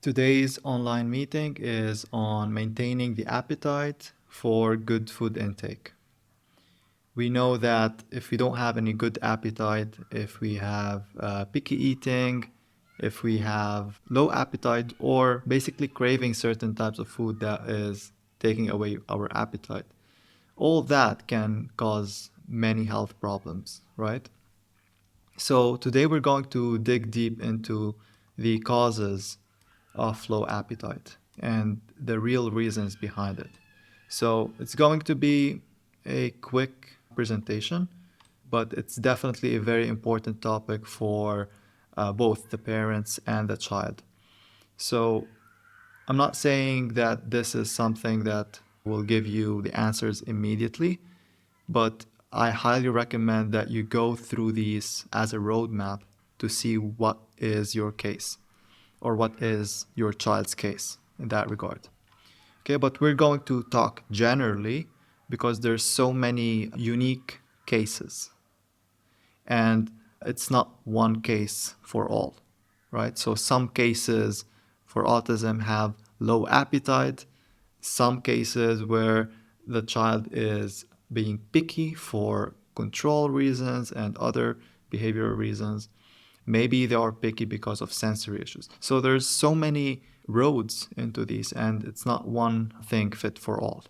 Today's online meeting is on maintaining the appetite for good food intake. We know that if we don't have any good appetite, if we have picky eating, if we have low appetite, or basically craving certain types of food that is taking away our appetite, all that can cause many health problems, right? So today we're going to dig deep into the causes of low appetite and the real reasons behind it. So it's going to be a quick presentation, but it's definitely a very important topic for both the parents and the child. So I'm not saying that this is something that will give you the answers immediately, but I highly recommend that you go through these as a roadmap to see what is your case or what is your child's case in that regard. Okay, but we're going to talk generally because there's so many unique cases and it's not one case for all, right? So some cases for autism have low appetite, some cases where the child is being picky for control reasons and other behavioral reasons. Maybe they are picky because of sensory issues. So there's so many roads into these, and it's not one thing fit for all.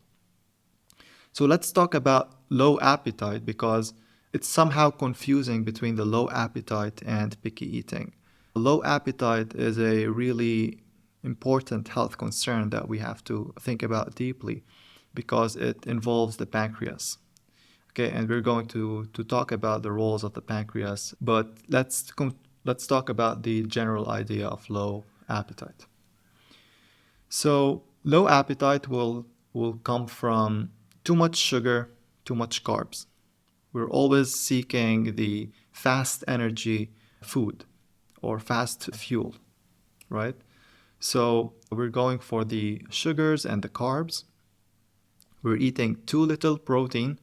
So let's talk about low appetite because it's somehow confusing between the low appetite and picky eating. Low appetite is a really important health concern that we have to think about deeply because it involves the pancreas. Okay, and we're going to talk about the roles of the pancreas, but let's talk about the general idea of low appetite. So low appetite will come from too much sugar, too much carbs. We're always seeking the fast energy food or fast fuel, right? So we're going for the sugars and the carbs. We're eating too little protein,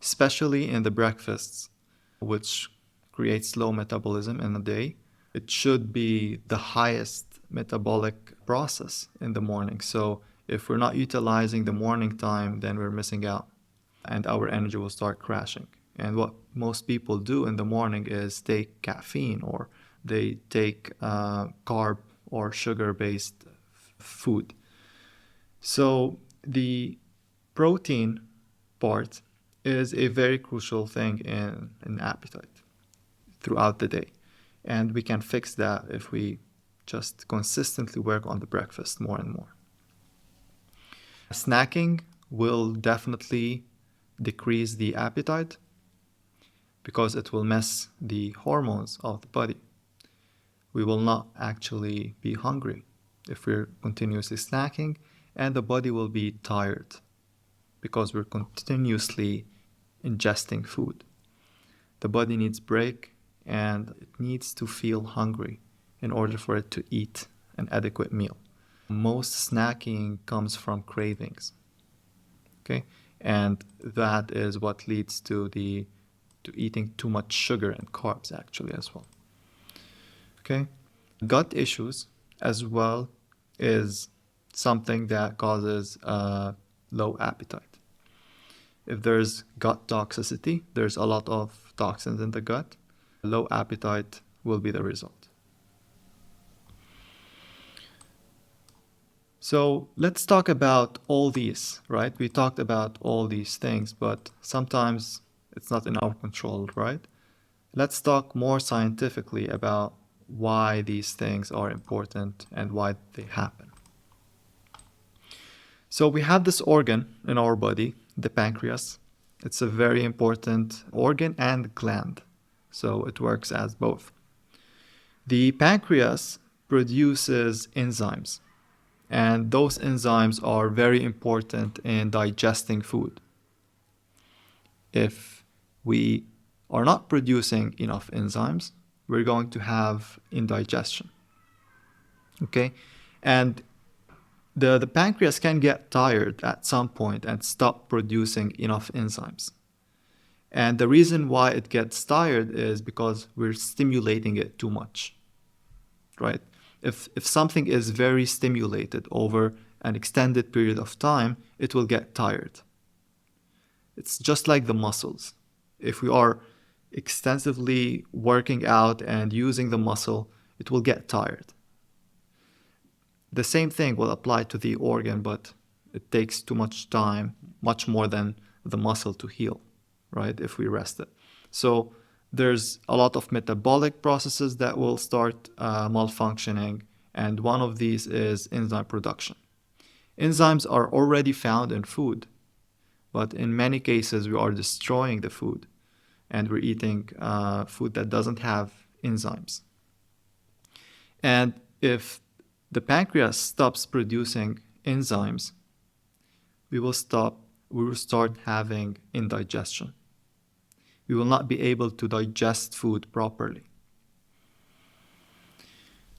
especially in the breakfasts, which creates low metabolism in the day. It should be the highest metabolic process in the morning. So if we're not utilizing the morning time, then we're missing out and our energy will start crashing. And what most people do in the morning is take caffeine or they take carb or sugar based food. So the protein part is a very crucial thing in appetite throughout the day. And we can fix that if we just consistently work on the breakfast more and more. Snacking will definitely decrease the appetite because it will mess the hormones of the body. We will not actually be hungry if we're continuously snacking, and the body will be tired because we're continuously ingesting food. The body needs break and it needs to feel hungry in order for it to eat an adequate meal. Most snacking comes from cravings. Okay? And that is what leads to eating too much sugar and carbs actually as well. Okay? Gut issues as well is something that causes low appetite. If there's gut toxicity, there's a lot of toxins in the gut, low appetite will be the result. So let's talk about all these, right? We talked about all these things, but sometimes it's not in our control, right? Let's talk more scientifically about why these things are important and why they happen. So we have this organ in our body, the pancreas. It's a very important organ and gland, so it works as both. The pancreas produces enzymes, and those enzymes are very important in digesting food. If we are not producing enough enzymes, we're going to have indigestion. Okay? And the pancreas can get tired at some point and stop producing enough enzymes. And the reason why it gets tired is because we're stimulating it too much, right? If something is very stimulated over an extended period of time, it will get tired. It's just like the muscles. If we are extensively working out and using the muscle, it will get tired. The same thing will apply to the organ, but it takes too much time, much more than the muscle to heal, right? If we rest it. So there's a lot of metabolic processes that will start malfunctioning, and one of these is enzyme production. Enzymes are already found in food, but in many cases we are destroying the food, and we're eating food that doesn't have enzymes. And if the pancreas stops producing enzymes, we will start having indigestion. We will not be able to digest food properly.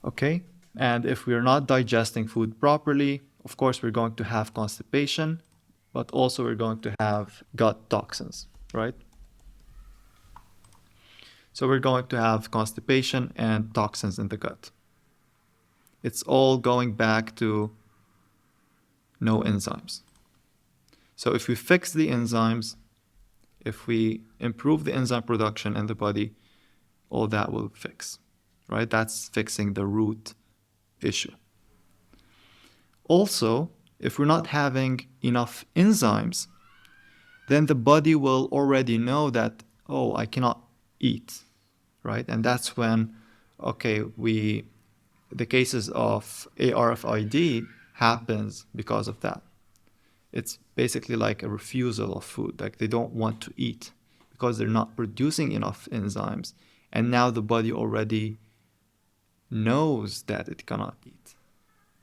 Okay? And if we're not digesting food properly, of course, we're going to have constipation, but also we're going to have gut toxins, right? So we're going to have constipation and toxins in the gut. It's all going back to no enzymes. So if we fix the enzymes, if we improve the enzyme production in the body, all that will fix, right? That's fixing the root issue. Also, if we're not having enough enzymes, then the body will already know that, oh, I cannot eat, right? And that's when, okay, the cases of ARFID happens because of that. It's basically like a refusal of food, like they don't want to eat because they're not producing enough enzymes. And now the body already knows that it cannot eat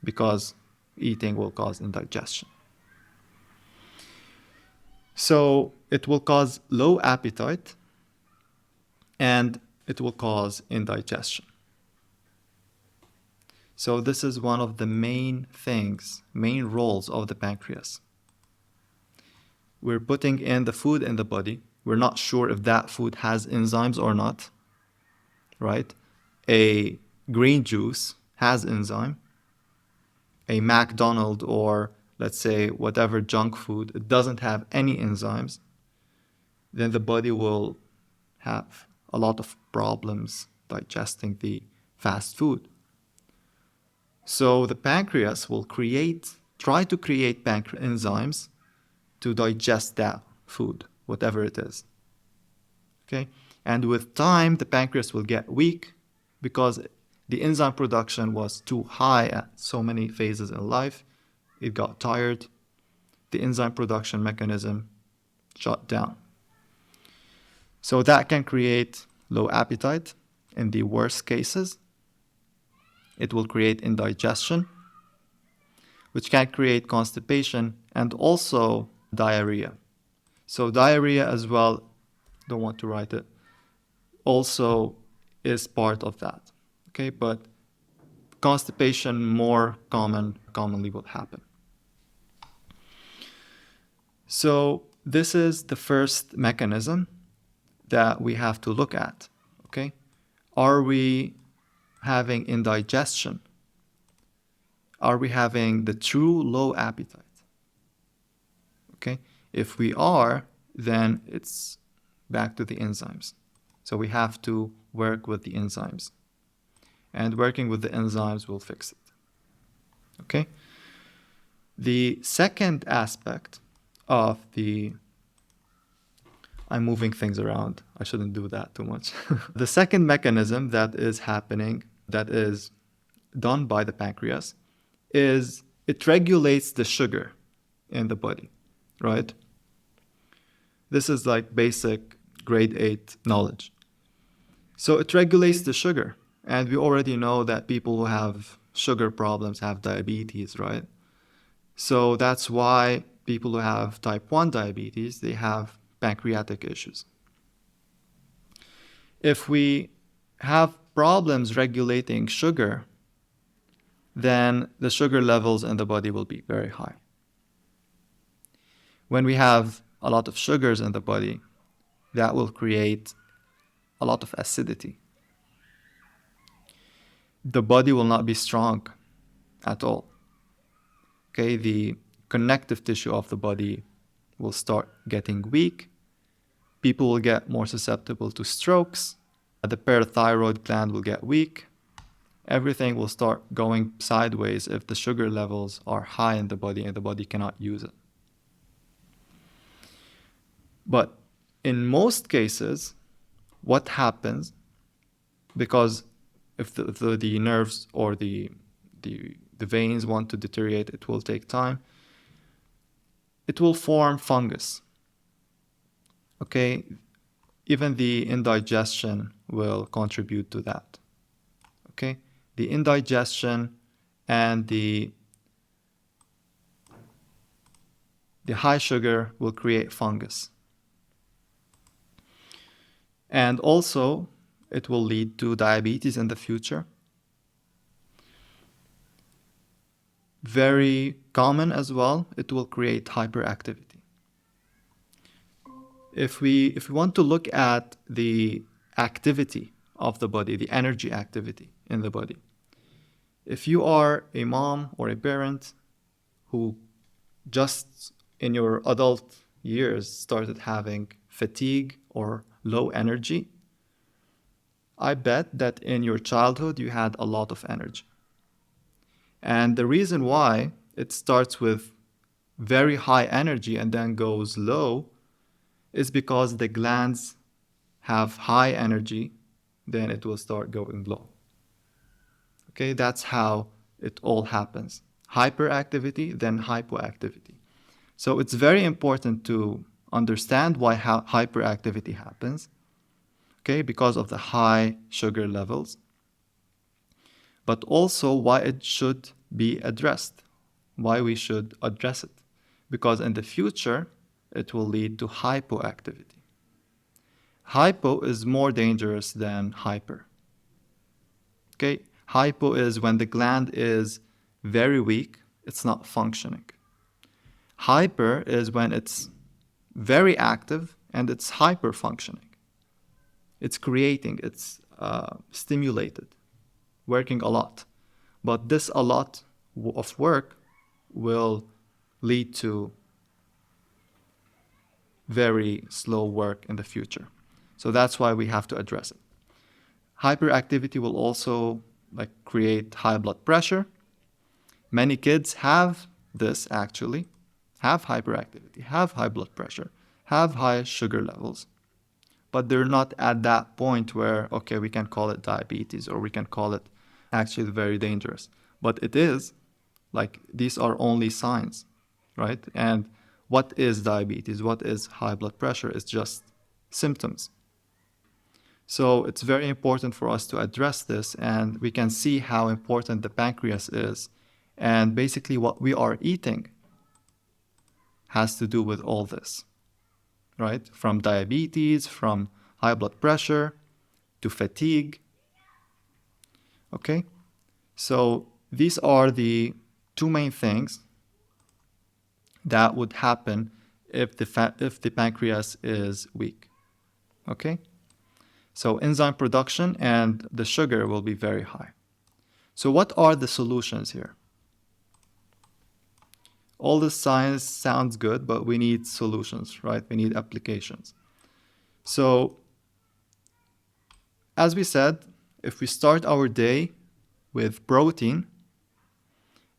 because eating will cause indigestion. So it will cause low appetite and it will cause indigestion. So this is one of the main roles of the pancreas. We're putting in the food in the body. We're not sure if that food has enzymes or not, right? A green juice has enzyme. A McDonald's or let's say whatever junk food, it doesn't have any enzymes. Then the body will have a lot of problems digesting the fast food. So the pancreas will try to create enzymes to digest that food, whatever it is. Okay? And with time, the pancreas will get weak because the enzyme production was too high at so many phases in life. It got tired. The enzyme production mechanism shut down. So that can create low appetite in the worst cases. It will create indigestion, which can create constipation and also diarrhea. So diarrhea as well, don't want to write it, also is part of that. Okay, but constipation more commonly will happen. So this is the first mechanism that we have to look at. Okay, are we having indigestion? Are we having the true low appetite? Okay, if we are, then it's back to the enzymes. So we have to work with the enzymes. And working with the enzymes will fix it. Okay? The second aspect of I'm moving things around. I shouldn't do that too much. The second mechanism that is happening, that is done by the pancreas, is it regulates the sugar in the body, right? This is like basic grade 8 knowledge. So it regulates the sugar. And we already know that people who have sugar problems have diabetes, right? So that's why people who have type 1 diabetes, they have pancreatic issues. If we have problems regulating sugar, then the sugar levels in the body will be very high. When we have a lot of sugars in the body, that will create a lot of acidity. the body will not be strong at all. Okay, the connective tissue of the body will start getting weak. People will get more susceptible to strokes. The parathyroid gland will get weak. Everything will start going sideways if the sugar levels are high in the body and the body cannot use it. But in most cases, what happens, because if the nerves or the veins want to deteriorate, it will take time. It will form fungus. Okay, even the indigestion will contribute to that. Okay, the indigestion and the high sugar will create fungus. And also, it will lead to diabetes in the future. Very common as well, it will create hyperactivity. If we want to look at the activity of the body, the energy activity in the body, if you are a mom or a parent who just in your adult years started having fatigue or low energy, I bet that in your childhood you had a lot of energy. And the reason why it starts with very high energy and then goes low is because the glands have high energy, then it will start going low. Okay, that's how it all happens. Hyperactivity, then hypoactivity. So it's very important to understand why hyperactivity happens, okay, because of the high sugar levels, but also why it should be addressed, why we should address it, because in the future, it will lead to hypoactivity. Hypo is more dangerous than hyper. Okay, hypo is when the gland is very weak, it's not functioning. Hyper is when it's very active and it's hyper functioning. It's creating, it's stimulated, working a lot. But this a lot of work will lead to very slow work in the future. So that's why we have to address it. Hyperactivity will also create high blood pressure. Many kids have this actually, have hyperactivity, have high blood pressure, have high sugar levels, but they're not at that point where, okay, we can call it diabetes or we can call it actually very dangerous. But it is, these are only signs, right? And what is diabetes? What is high blood pressure? It's just symptoms. So it's very important for us to address this, and we can see how important the pancreas is. And basically what we are eating has to do with all this, right? From diabetes, from high blood pressure, to fatigue. Okay? So these are the two main things that would happen if the pancreas is weak. Okay? So enzyme production and the sugar will be very high. So what are the solutions here? All this science sounds good, but we need solutions, right? We need applications. So as we said, if we start our day with protein,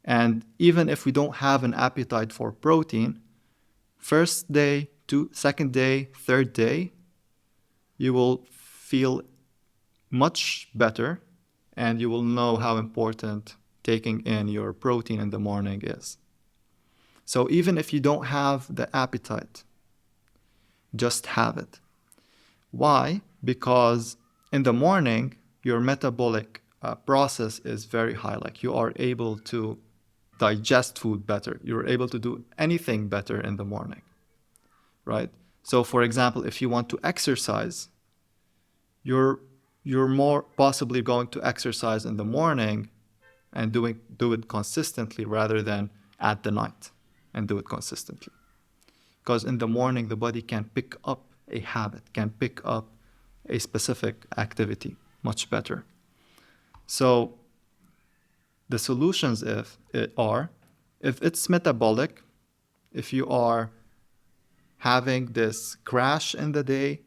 and even if we don't have an appetite for protein, first day, second day, third day, you will feel much better and you will know how important taking in your protein in the morning is. So even if you don't have the appetite, just have it. Why? Because in the morning, your metabolic process is very high. You are able to digest food better. You're able to do anything better in the morning, right? So for example, if you want to exercise, you're more possibly going to exercise in the morning and do it consistently rather than at the night and do it consistently. Because in the morning, the body can pick up a habit, can pick up a specific activity much better. So The solutions if it's metabolic, if you are having this crash in the day,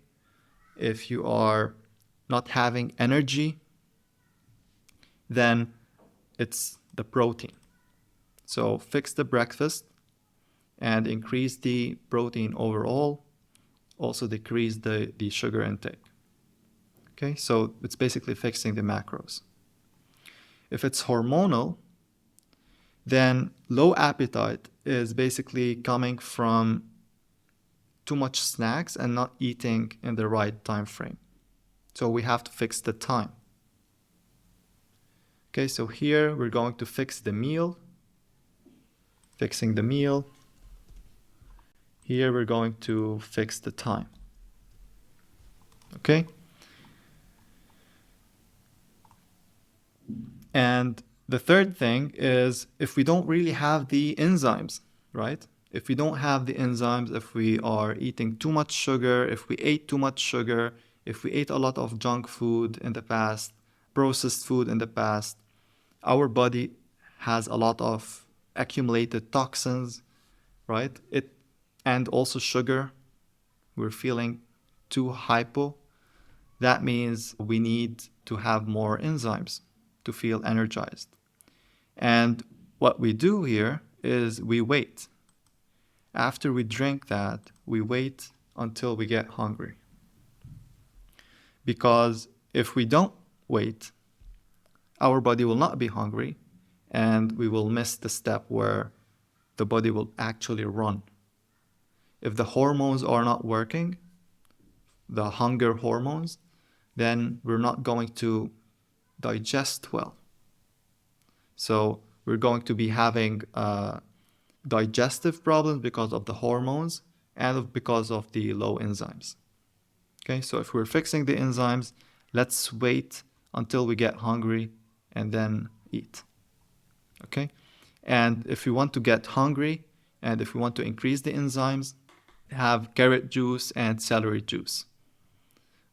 if you are not having energy, then it's the protein. So fix the breakfast and increase the protein overall, also decrease the sugar intake. Okay, so it's basically fixing the macros. If it's hormonal, then low appetite is basically coming from too much snacks and not eating in the right time frame. So we have to fix the time. Okay, so here we're going to fix the meal. Fixing the meal. Here we're going to fix the time. Okay? And the third thing is if we don't really have the enzymes, right? If we don't have the enzymes, if we are eating too much sugar, if we ate too much sugar, if we ate a lot of junk food in the past, processed food in the past, our body has a lot of accumulated toxins, right? And also sugar. We're feeling too hypo. That means we need to have more enzymes to feel energized. And what we do here is we wait. After we drink that, we wait until we get hungry. Because if we don't wait, our body will not be hungry and we will miss the step where the body will actually run. If the hormones are not working, the hunger hormones, then we're not going to digest well. So we're going to be having digestive problems because of the hormones and because of the low enzymes. Okay, so if we're fixing the enzymes, let's wait until we get hungry and then eat. Okay, and if we want to get hungry and if we want to increase the enzymes, have carrot juice and celery juice.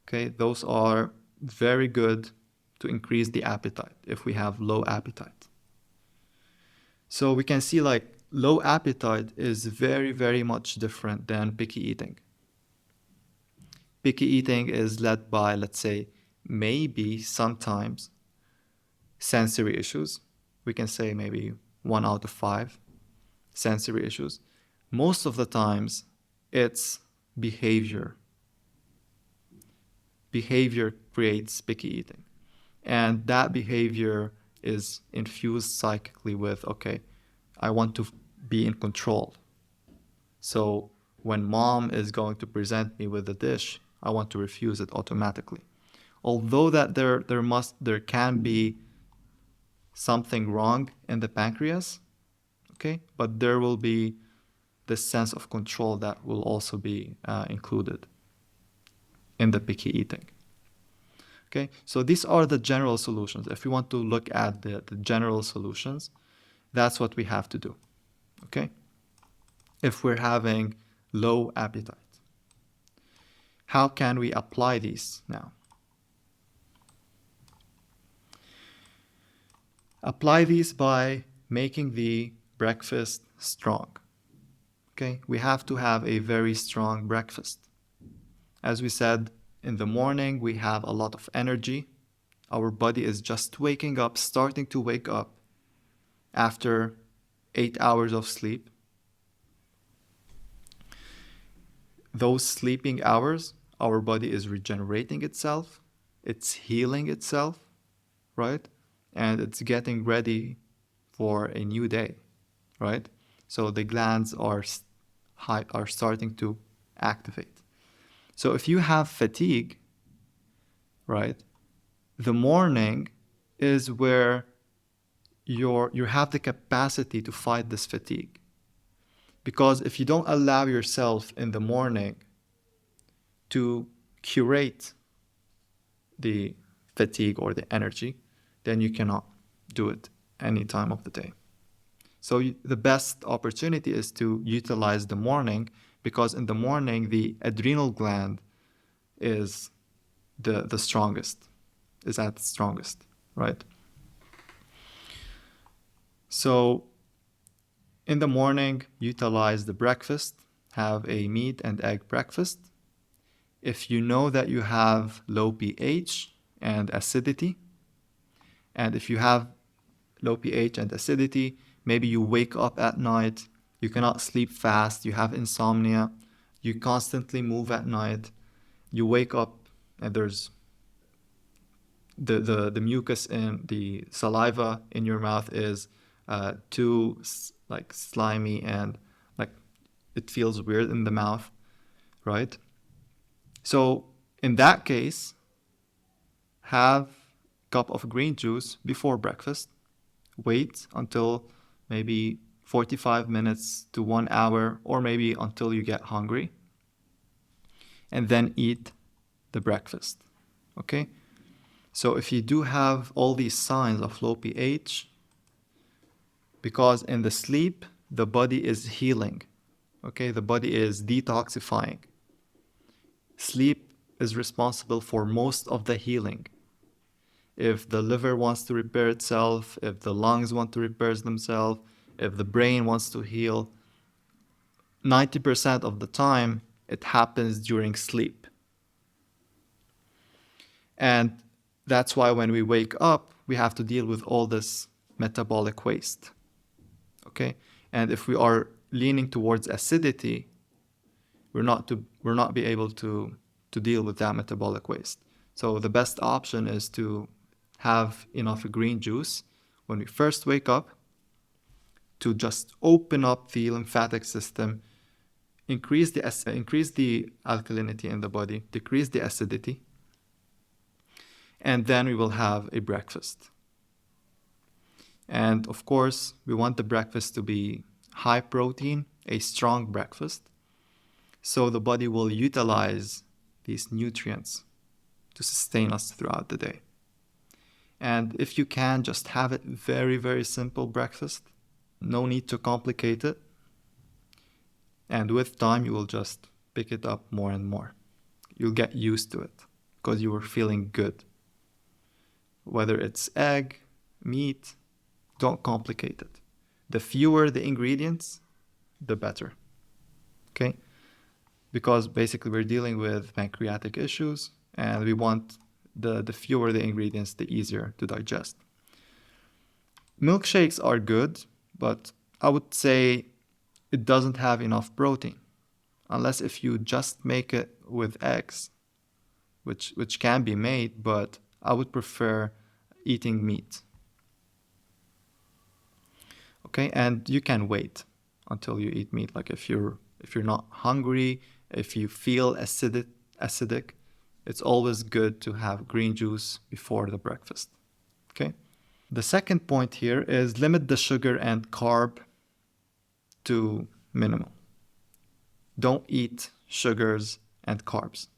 Okay, those are very good to increase the appetite if we have low appetite. So we can see like low appetite is very, very much different than picky eating. Picky eating is led by, let's say, maybe sometimes sensory issues. We can say maybe 1 out of 5 sensory issues. Most of the times it's behavior. Behavior creates picky eating. And that behavior is infused psychically with, okay, I want to be in control. So when mom is going to present me with a dish, I want to refuse it automatically. Although that there can be something wrong in the pancreas, okay, but there will be this sense of control that will also be included in the picky eating. Okay, so these are the general solutions. If we want to look at the general solutions, that's what we have to do. Okay, if we're having low appetite, how can we apply these now? Apply these by making the breakfast strong. Okay, we have to have a very strong breakfast. As we said, in the morning we have a lot of energy. Our body is just waking up, starting to wake up after 8 hours of sleep. Those sleeping hours, our body is regenerating itself, it's healing itself, right? And it's getting ready for a new day, right? So the glands are starting to activate. So if you have fatigue, right, the morning is where you have the capacity to fight this fatigue. Because if you don't allow yourself in the morning to curate the fatigue or the energy, then you cannot do it any time of the day. So the best opportunity is to utilize the morning, because in the morning the adrenal gland is the strongest, is at its strongest, right? So in the morning, utilize the breakfast, have a meat and egg breakfast. If you know that you have low pH and acidity, and if you have low pH and acidity, maybe you wake up at night, you cannot sleep fast, you have insomnia, you constantly move at night, you wake up and there's the mucus in the saliva in your mouth is too like slimy and like it feels weird in the mouth, right? So in that case, have a cup of green juice before breakfast. Wait until maybe 45 minutes to 1 hour, or maybe until you get hungry, and then eat the breakfast. Okay? So if you do have all these signs of low pH, because in the sleep, the body is healing. Okay? The body is detoxifying. Sleep is responsible for most of the healing. If the liver wants to repair itself, if the lungs want to repair themselves, if the brain wants to heal, 90% of the time it happens during sleep. And that's why when we wake up, we have to deal with all this metabolic waste. Okay? And if we are leaning towards acidity, we're not be able to deal with that metabolic waste. So the best option is to have enough green juice when we first wake up to just open up the lymphatic system, increase the alkalinity in the body, decrease the acidity, and then we will have a breakfast. And of course, we want the breakfast to be high protein, a strong breakfast, so the body will utilize these nutrients to sustain us throughout the day. And if you can, just have it very, very simple breakfast. No need to complicate it. And with time, you will just pick it up more and more. You'll get used to it because you were feeling good. Whether it's egg, meat, don't complicate it. The fewer the ingredients, the better. Okay? Because basically we're dealing with pancreatic issues and we want the fewer the ingredients, the easier to digest. Milkshakes are good, but I would say it doesn't have enough protein. Unless if you just make it with eggs, which can be made, but I would prefer eating meat. Okay, and you can wait until you eat meat. Like if you're not hungry, if you feel acidic, it's always good to have green juice before the breakfast. Okay? The second point here is limit the sugar and carb to minimal. Don't eat sugars and carbs.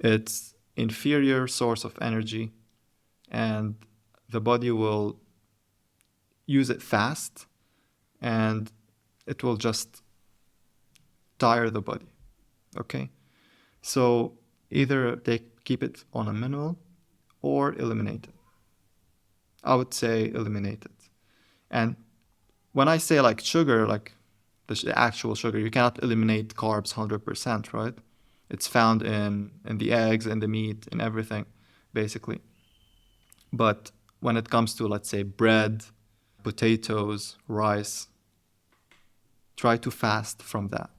It's inferior source of energy and the body will use it fast and it will just tire the body. Okay? So either they keep it on a minimal or eliminate it. I would say eliminate it. And when I say like sugar, like the actual sugar, you cannot eliminate carbs 100%, right? It's found in the eggs, in the meat, in everything, basically. But when it comes to, let's say, bread, potatoes, rice, try to fast from that.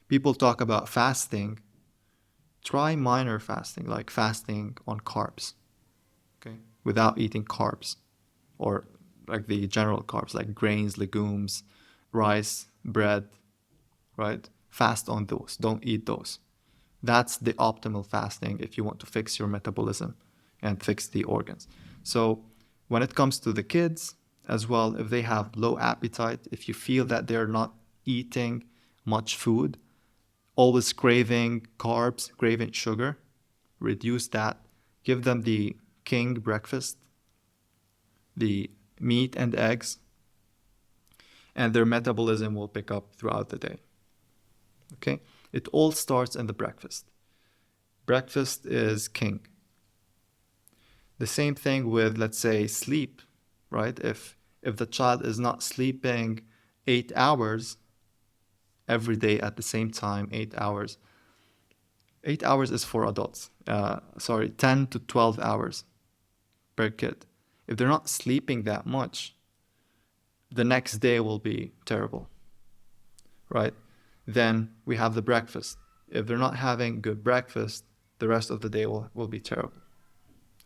People talk about fasting. Try minor fasting, like fasting on carbs, okay, without eating carbs, or like the general carbs, like grains, legumes, rice, bread, right? Fast on those. Don't eat those. That's the optimal fasting if you want to fix your metabolism and fix the organs. So when it comes to the kids as well, if they have low appetite, if you feel that they're not eating much food, always craving carbs, craving sugar, reduce that. Give them the king breakfast, the meat and eggs, and their metabolism will pick up throughout the day. Okay? It all starts in the breakfast. Breakfast is king. The same thing with, let's say, sleep. right? If the child is not sleeping 8 hours every day at the same time, 8 hours. 8 hours is for adults. 10 to 12 hours per kid. If they're not sleeping that much, the next day will be terrible, right? Then we have the breakfast. If they're not having good breakfast, the rest of the day will be terrible.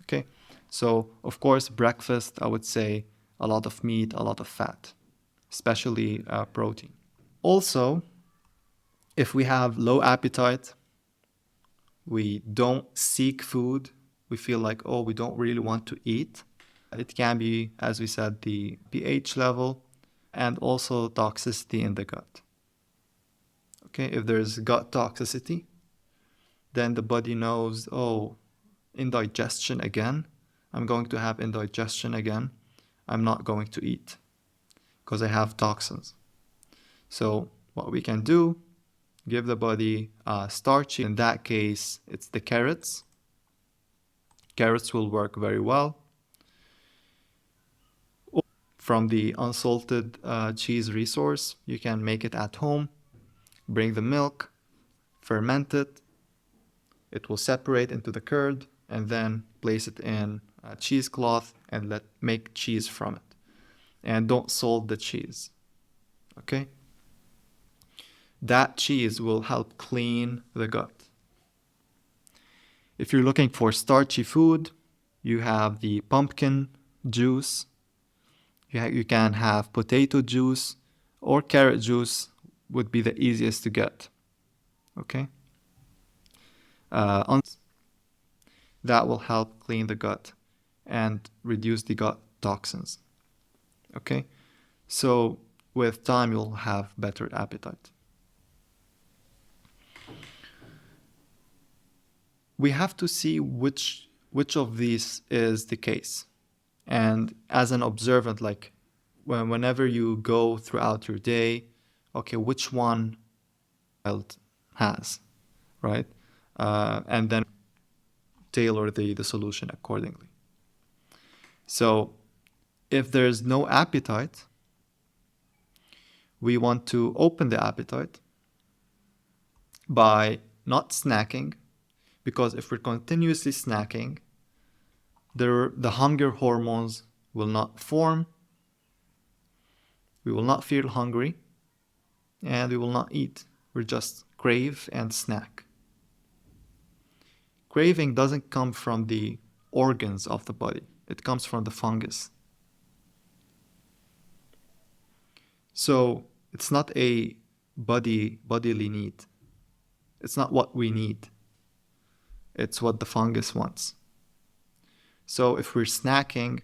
Okay? So, of course, breakfast, I would say a lot of meat, a lot of fat, especially protein. Also, if we have low appetite, we don't seek food, we feel like, oh, we don't really want to eat. It can be, as we said, the pH level and also toxicity in the gut. Okay, if there's gut toxicity, then the body knows, oh, indigestion again. I'm going to have indigestion again. I'm not going to eat because I have toxins. So what we can do, give the body starchy. In that case, it's the carrots. Carrots will work very well. From the unsalted cheese resource, you can make it at home. Bring the milk, ferment it. It will separate into the curd, and then place it in a cheesecloth and make cheese from it. And don't salt the cheese. Okay? That cheese will help clean the gut. If you're looking for starchy food, you have the pumpkin juice. You can have potato juice or carrot juice would be the easiest to get. Okay? That will help clean the gut and reduce the gut toxins. Okay? So with time, you'll have better appetite. We have to see which of these is the case. And as an observant, like whenever you go throughout your day, okay, which one child has, right? And then tailor the solution accordingly. So if there's no appetite, we want to open the appetite by not snacking, because if we're continuously snacking, the hunger hormones will not form, we will not feel hungry, and we will not eat. We'll just crave and snack. Craving doesn't come from the organs of the body, it comes from the fungus. So it's not a bodily need. It's not what we need. It's what the fungus wants. So if we're snacking,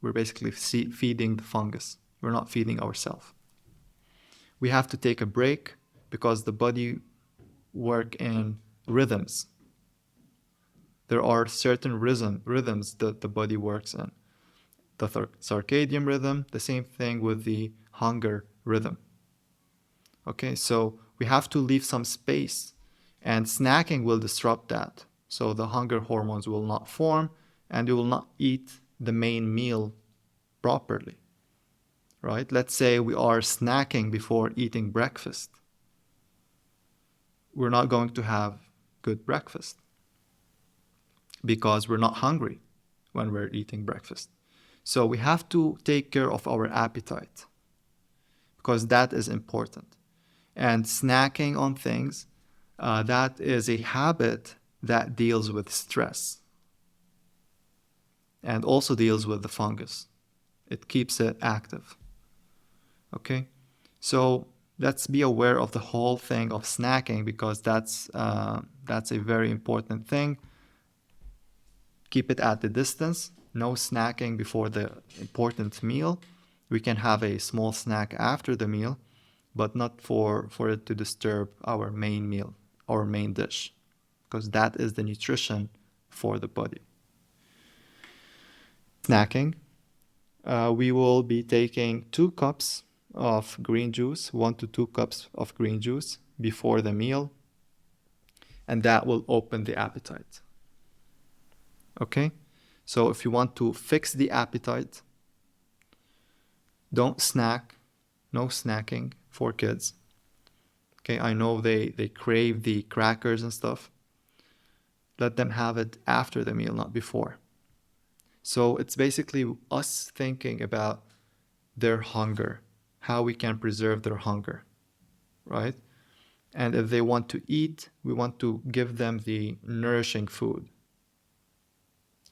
we're basically feeding the fungus. We're not feeding ourselves. We have to take a break because the body works in rhythms. There are certain rhythms that the body works in. The circadian rhythm, the same thing with the hunger rhythm. Okay, so we have to leave some space, and snacking will disrupt that. So the hunger hormones will not form, and you will not eat the main meal properly, right? Let's say we are snacking before eating breakfast. We're not going to have good breakfast because we're not hungry when we're eating breakfast. So we have to take care of our appetite because that is important. And snacking on things, that is a habit that deals with stress and also deals with the fungus. It keeps it active. Okay? So let's be aware of the whole thing of snacking because that's a very important thing. Keep it at the distance. No snacking before the important meal. We can have a small snack after the meal, but not for it to disturb our main meal, our main dish, because that is the nutrition for the body. Snacking, we will be taking 2 cups of green juice, 1 to 2 cups of green juice before the meal, and that will open the appetite. Okay? So if you want to fix the appetite, Don't snack. No snacking for kids. Okay, I know they crave the crackers and stuff. Let them have it after the meal, not before. So it's basically us thinking about their hunger, how we can preserve their hunger, right? And if they want to eat, we want to give them the nourishing food.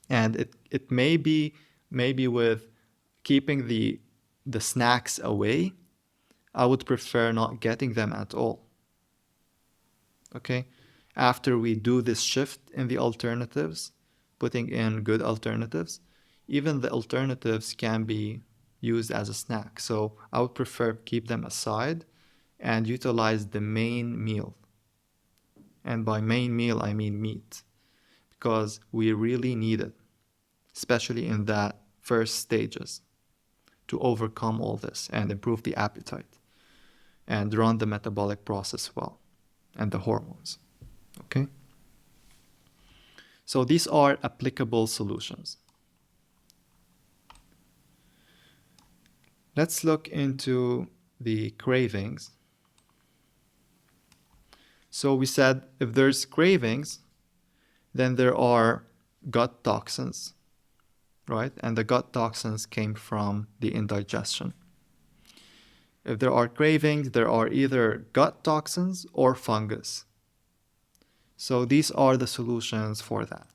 And it may be maybe with keeping the snacks away, I would prefer not getting them at all. Okay? After we do this shift in the alternatives, putting in good alternatives, even the alternatives can be used as a snack. So I would prefer keep them aside and utilize the main meal. And by main meal, I mean meat, because we really need it, especially in that first stages, to overcome all this and improve the appetite and run the metabolic process well and the hormones. Okay? So these are applicable solutions. Let's look into the cravings. So we said if there's cravings, then there are gut toxins, right? And the gut toxins came from the indigestion. If there are cravings, there are either gut toxins or fungus. So these are the solutions for that.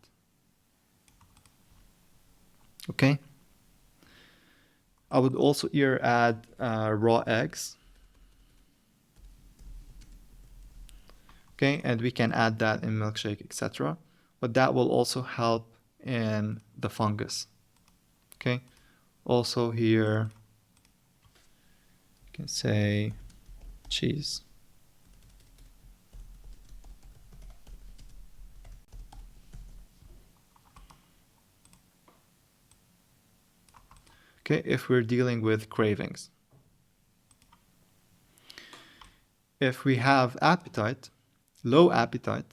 Okay? I would also here add raw eggs. Okay, and we can add that in milkshake, etc. But that will also help in the fungus. Okay, also here you can say cheese. Okay, if we're dealing with cravings. If we have appetite, low appetite,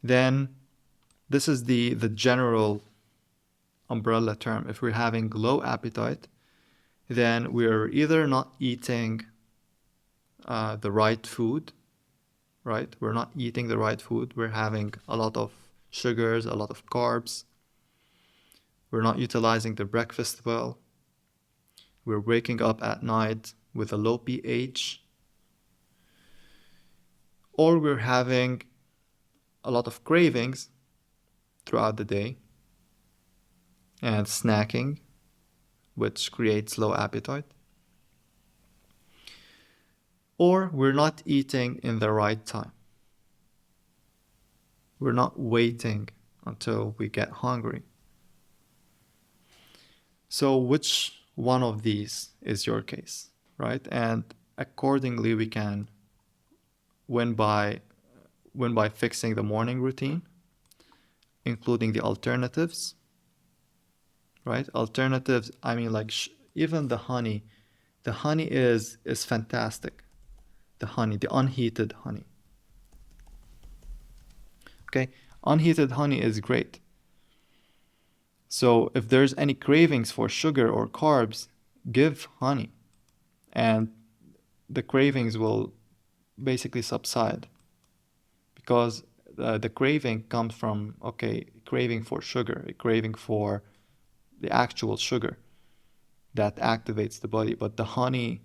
then this is the general umbrella term. If we're having low appetite, then we're either not eating the right food, right? We're not eating the right food. We're having a lot of sugars, a lot of carbs. We're not utilizing the breakfast well. We're waking up at night with a low pH. Or we're having a lot of cravings throughout the day and snacking, which creates low appetite. Or we're not eating in the right time. We're not waiting until we get hungry. So which one of these is your case, right? And accordingly, we can win by fixing the morning routine, including the alternatives, right? Alternatives, I mean, like even the honey. The honey is fantastic. The honey, the unheated honey. Okay, unheated honey is great. So if there's any cravings for sugar or carbs, give honey, and the cravings will basically subside, because the craving comes from, okay, craving for sugar, a craving for the actual sugar that activates the body. But the honey,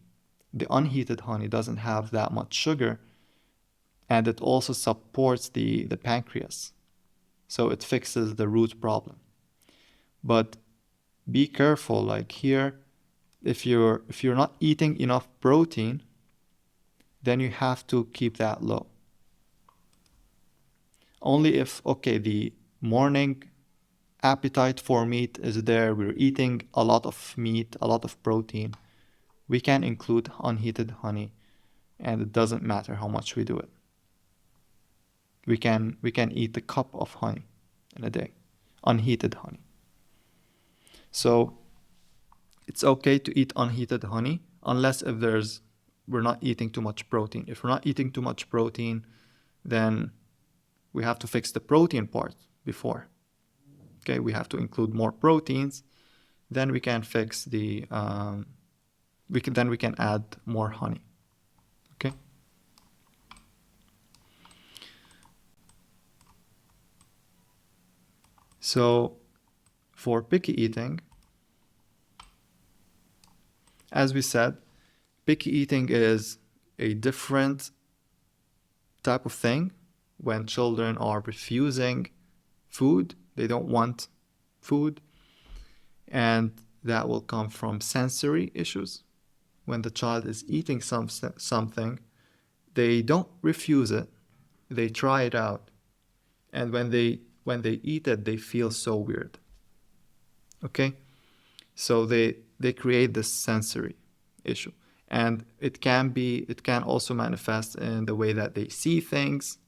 the unheated honey, doesn't have that much sugar, and it also supports the pancreas. So it fixes the root problem. But be careful, like here, if you're not eating enough protein, then you have to keep that low. Only if, okay, the morning appetite for meat is there, we're eating a lot of meat, a lot of protein, we can include unheated honey, and it doesn't matter how much we do it. We can eat a cup of honey in a day, unheated honey. So it's okay to eat unheated honey, unless if we're not eating too much protein. If we're not eating too much protein, then we have to fix the protein part before. Okay, we have to include more proteins then we can fix the we can add more honey. Okay. So for picky eating, as we said, picky eating is a different type of thing when children are refusing food, they don't want food, and that will come from sensory issues. When the child is eating something, they don't refuse it, they try it out, and when they eat it, they feel so weird. Okay, so they create this sensory issue, and it can also manifest in the way that they see things,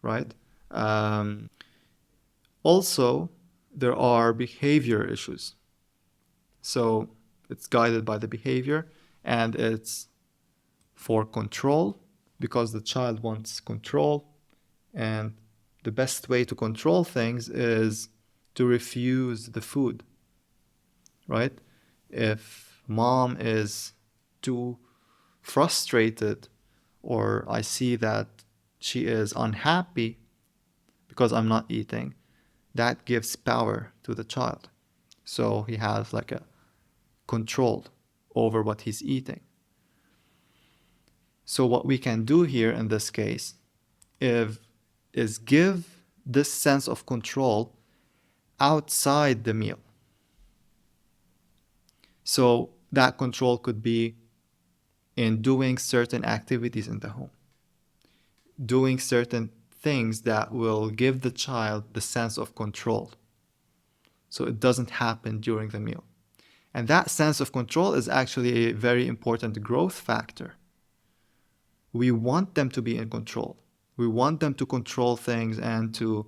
right? Also, there are behavior issues. So it's guided by the behavior, and it's for control because the child wants control, and the best way to control things is to refuse the food, right? If mom is too frustrated, or I see that she is unhappy because I'm not eating, that gives power to the child. So he has like a control over what he's eating. So what we can do here in this case is give this sense of control outside the meal. So that control could be in doing certain activities in the home, doing certain things that will give the child the sense of control, so it doesn't happen during the meal. And that sense of control is actually a very important growth factor. We want them to be in control. We want them to control things and to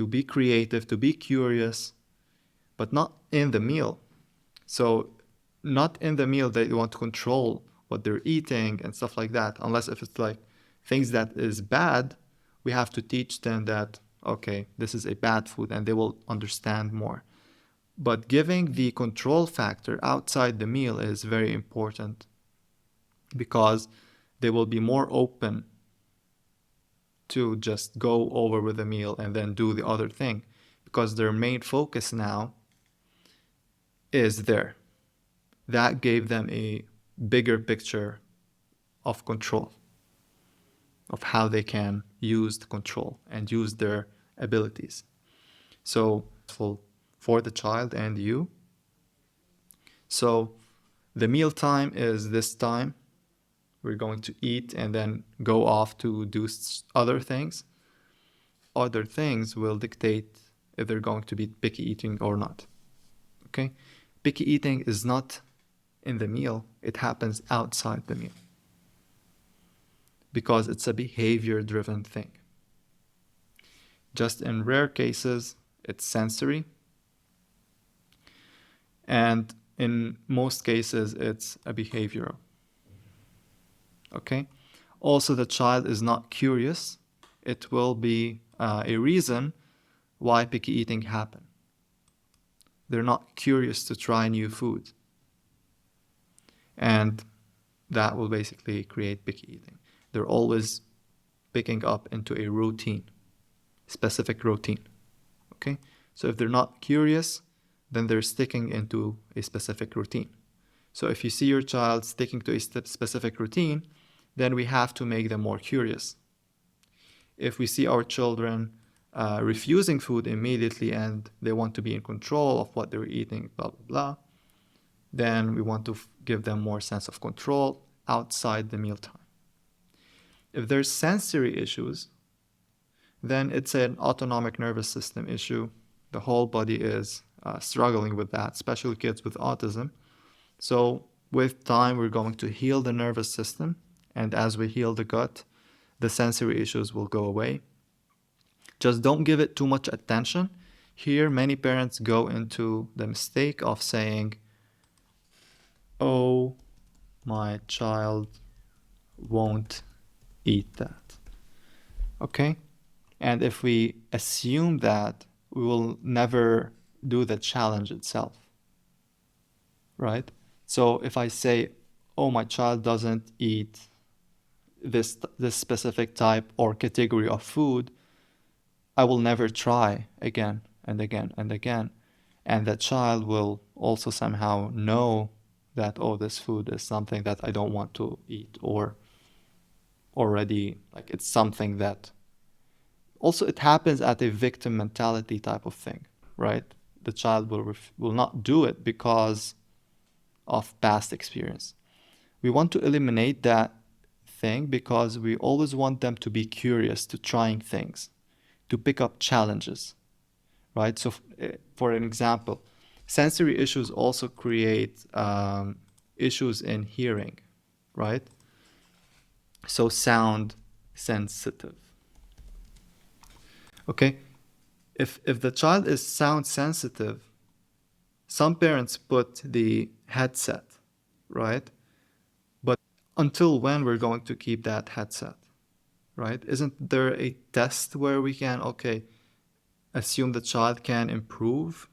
be creative, to be curious, but not in the meal. So not in the meal they want to control what they're eating and stuff like that, unless if it's like things that is bad, we have to teach them that, okay, this is a bad food, and they will understand more. But giving the control factor outside the meal is very important because they will be more open to just go over with the meal and then do the other thing, because their main focus now is there. That gave them a bigger picture of control, of how they can use the control and use their abilities. So for the child and you. So the meal time is this time. We're going to eat and then go off to do other things. Other things will dictate if they're going to be picky eating or not. Okay? Picky eating is not in the meal, it happens outside the meal because it's a behavior driven thing. Just in rare cases, it's sensory, and in most cases, it's a behavioral. Okay? Also, the child is not curious. It will be a reason why picky eating happen. They're not curious to try new food. And that will basically create picky eating. They're always picking up into a routine, specific routine. Okay? So if they're not curious, then they're sticking into a specific routine. So if you see your child sticking to a specific routine, then we have to make them more curious. If we see our children refusing food immediately and they want to be in control of what they're eating, blah, blah, blah, then we want to give them more sense of control outside the mealtime. If there's sensory issues, then it's an autonomic nervous system issue. The whole body is struggling with that, especially kids with autism. So with time, we're going to heal the nervous system. And as we heal the gut, the sensory issues will go away. Just don't give it too much attention. Here, many parents go into the mistake of saying, oh, my child won't eat that. Okay? And if we assume that, we will never do the challenge itself, right? So if I say, oh, my child doesn't eat this specific type or category of food, I will never try again and again and again. And the child will also somehow know that, oh, this food is something that I don't want to eat, or already, like, it's something that also it happens at a victim mentality type of thing, right? The child will not do it because of past experience. We want to eliminate that thing because we always want them to be curious, to trying things, to pick up challenges, right? So, for an example, sensory issues also create issues in hearing, right? So, sound sensitive. Okay, if the child is sound sensitive, some parents put the headset, right? But until when we're going to keep that headset, right? Isn't there a test where we can, okay, assume the child can improve,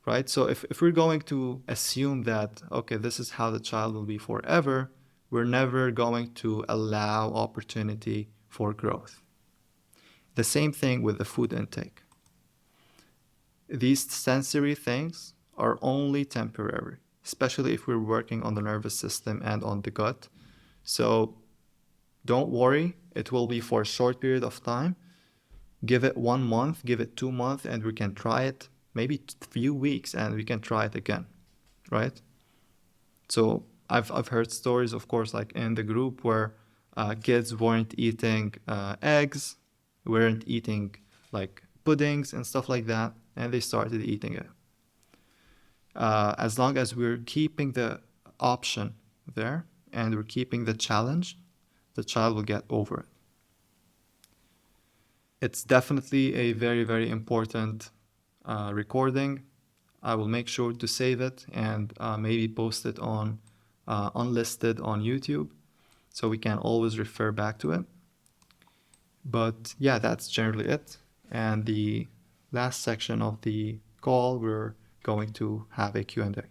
right? So if we're going to assume that, okay, this is how the child will be forever, we're never going to allow opportunity for growth. The same thing with the food intake. These sensory things are only temporary, especially if we're working on the nervous system and on the gut. So don't worry, it will be for a short period of time. Give it 1 month, give it 2 months, and we can try it. Maybe a few weeks, and we can try it again, right? So I've heard stories, of course, like in the group where kids weren't eating eggs, weren't eating like puddings and stuff like that, and they started eating it. As long as we're keeping the option there and we're keeping the challenge, the child will get over it. It's definitely a very, very important recording. I will make sure to save it and maybe post it on unlisted on YouTube so we can always refer back to it. But yeah, that's generally it. And the last section of the call, we're going to have a Q&A.